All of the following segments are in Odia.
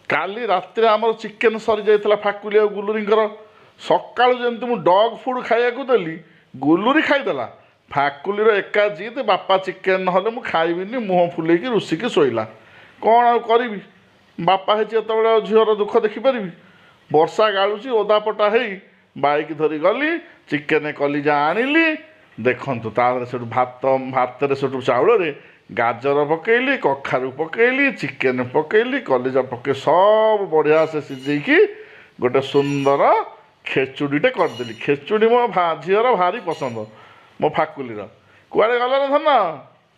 କାଲି ରାତିରେ ଆମର ଚିକେନ୍ ସରିଯାଇଥିଲା ଫାକୁଲି ଆଉ ଗୁଲୁରିଙ୍କର। ସକାଳୁ ଯେମିତି ମୁଁ ଡଗ୍ ଫୁଡ଼୍ ଖାଇବାକୁ ଦେଲି, ଗୁଲୁରି ଖାଇଦେଲା। ଫାକୁଲିର ଏକା ଜିଦ୍, ବାପା ଚିକେନ୍ ନହେଲେ ମୁଁ ଖାଇବିନି, ମୁହଁ ଫୁଲେଇକି ରୁଷିକି ଶୋଇଲା। କ'ଣ ଆଉ କରିବି, ବାପା ହେଇଛି ଯେତେବେଳେ ଆଉ ଝିଅର ଦୁଃଖ ଦେଖିପାରିବି। ବର୍ଷା ଗାଳୁଛି, ଓଦାପଟା ହେଇ ବାଇକ୍ ଧରି ଗଲି, ଚିକେନ୍ କଲିଜା ଆଣିଲି। ଦେଖନ୍ତୁ ତା ଦେହରେ ସେଠୁ ଭାତରେ ସେଠୁ ଚାଉଳରେ ଗାଜର ପକେଇଲି, କଖାରୁ ପକେଇଲି, ଚିକେନ୍ ପକେଇଲି, କଲିଜା ପକେଇ ସବୁ ବଢ଼ିଆ ସେ ସିଝେଇକି ଗୋଟେ ସୁନ୍ଦର ଖେଚୁଡ଼ିଟେ କରିଦେଲି। ଖେଚୁଡ଼ି ମୋ ଝିଅର ଭାରି ପସନ୍ଦ, ମୋ ଫାକୁଲିର। କୁଆଡ଼େ ଗଲ ରେ ଧନ?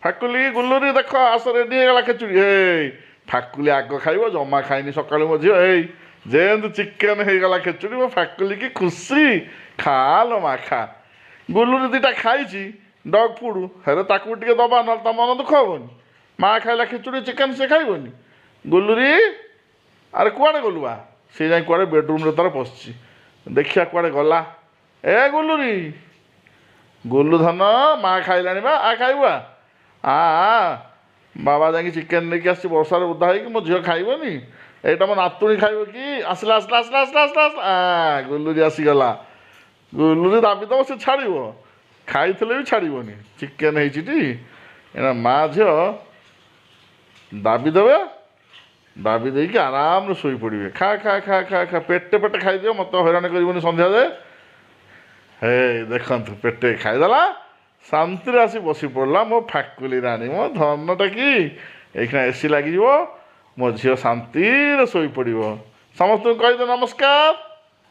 ଫାକୁଲି ଗୁଲୁରି ଦେଖ ଆସ, ରେଡ଼ି ହେଇଗଲା ଖେଚୁଡ଼ି। ହେଇ ଫାକୁଲି ଆଗ ଖାଇବ, ଜମା ଖାଇନି ସକାଳୁ ମୋ ଝିଅ। ଏଇ ଯେମିତି ଚିକେନ୍ ହେଇଗଲା ଖେଚୁଡ଼ି, ମୋ ଫାକୁଲି କି ଖୁସି। ଖା ଲୋ ମା ଖା। ଗୁଲୁରି ଦୁଇଟା ଖାଇଛି ଡଗ୍ ଫୁଡ଼୍, ହେଲେ ତାକୁ ଟିକେ ଦବା, ନହେଲେ ତା ମନ ଦୁଃଖ ହବନି। ମା ଖାଇଲା ଖେଚୁଡ଼ି ଚିକେନ୍, ସେ ଖାଇବନି? ଗୁଲୁରି ଆରେ କୁଆଡ଼େ ଗଲୁ ବା? ସେ ଯାଇ କୁଆଡ଼େ ବେଡ଼ରୁମ୍ରେ ତାର ପଶିଛି। ଦେଖିବା କୁଆଡ଼େ ଗଲା। ଏ ଗୁଲୁରି, ଗୁଲୁ ଧନ, ମା ଖାଇଲାଣି ବା, ଖାଇବୁ ଆ ବାବା ଯାଇକି ଚିକେନ୍ ନେଇକି ଆସିଛି, ବର୍ଷାରେ ଓଦା ହେଇକି। ମୋ ଝିଅ ଖାଇବନି? ଏଇଟା ମୋ ନାତୁଣୀ ଖାଇବ କି? ଆସିଲା ଆସିଲା ଆସିଲା ଆସିଲା ଆସିଲା ଆସିଲା। ଗୁଲୁରି ଆସିଗଲା। ଗୁଲୁରି ଦାବି ଦେବ, ସେ ଛାଡ଼ିବ? ଖାଇଥିଲେ ବି ଛାଡ଼ିବନି। ଚିକେନ୍ ହେଇଛି ଟି, ଏଇନା ମା ଝିଅ ଦାବି ଦେବେ, ଦାବି ଦେଇକି ଆରାମରେ ଶୋଇପଡ଼ିବେ। ଖା ଖା ଖା ଖା ଖା, ପେଟେ ପେଟେ ଖାଇଦିଅ, ମୋତେ ହଇରାଣ କରିବନି ସନ୍ଧ୍ୟାରେ। ହେ ଦେଖନ୍ତୁ, ପେଟେ ଖାଇଦେଲା, ଶାନ୍ତିରେ ଆସି ବସି ପଡ଼ିଲା ମୋ ଫାକୁଲି ରାଣୀ। ମୋ ଧନଟା କି ଏଇଖିଣା ଏସି ଲାଗିଯିବ, ମୋ ଝିଅ ଶାନ୍ତିରେ ଶୋଇପଡ଼ିବ। ସମସ୍ତଙ୍କୁ କହିଦିଅ ନମସ୍କାର।